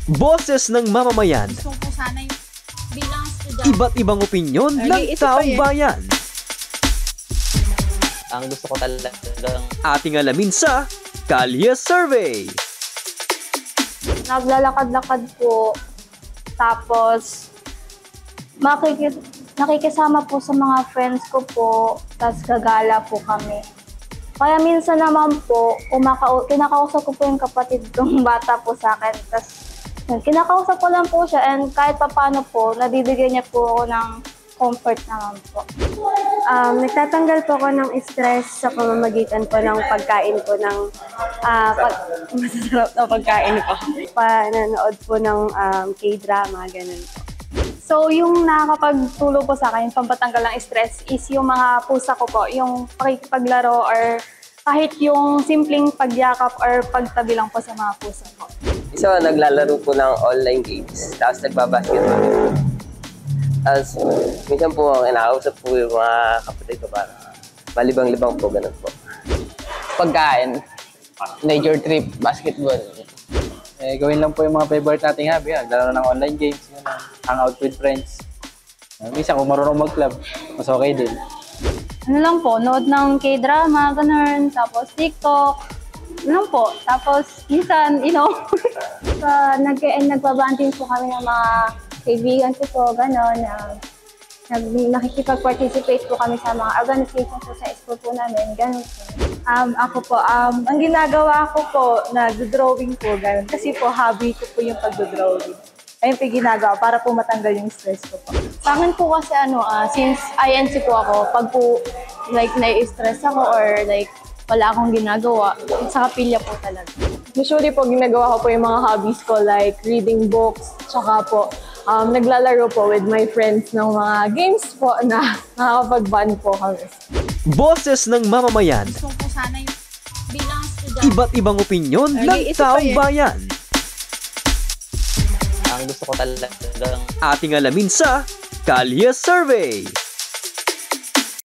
Boses ng mamamayan. Gusto ko sana yung bilang estudyante. Iba't ibang opinyon ng taong bayan. Ang gusto ko talagang Ating alamin sa Kalye Survey. Naglalakad-lakad po. Tapos, nakikisama po sa mga friends ko po. Tapos gagala po kami. Kaya minsan naman po, kinakausap ko po yung kapatid kong bata po sa akin. Tapos, kinakausap ko lang po siya and kahit papano po, nabibigyan niya po ako ng comfort naman po. Nagtatanggal po ako ng stress sa pamamagitan po ng pagkain po ng masasarap na pagkain po. Pananood po ng K-drama, ganun po. So, yung nakakapagtulong po sa akin, pampatanggal ng stress is yung mga pusa ko po, yung pakikipaglaro or kahit yung simpleng pagyakap or pagtabi lang po sa mga pusa ko. isa naglalaro po ng online games, tapos nagbabasketball. Tapos minsan po kinakausap po yung mga kapatid ko para malibang-libang po, ganun po. Pagkain, nature trip, basketball. Gawin lang po yung mga favorite nating hobby. Laro ng online games, hang out with friends. Minsan kung marunong mag-club, mas okay din. Ano lang po, nood ng K-drama, ganun, tapos TikTok, ano lang po. Tapos minsan, nagbabanting po kami ng mga kaibigan ko po, ganun. Nakikipag-participate po kami sa mga organizations po sa school po namin, ganun po. Ako po, ang ginagawa ko po, nag-drawing po, ganun. Kasi po, hobby ko po yung pag-drawing. Ayun po yung ginagawa para po matanggal yung stress ko po. Sa akin po kasi since INC po ako, pag po like nai-stress ako or like wala akong ginagawa, sa kapilya po talaga. Usually po, ginagawa ko po yung mga hobbies ko like reading books, tsaka po, naglalaro po with my friends ng mga games po na nakakapag-bond po kami. Boses ng mamamayan. Gusto ko sana yung bilang estudyante. Iba't ibang opinyon ng taong bayan. Ang gusto ko talagang Ating alamin sa Kalye Survey.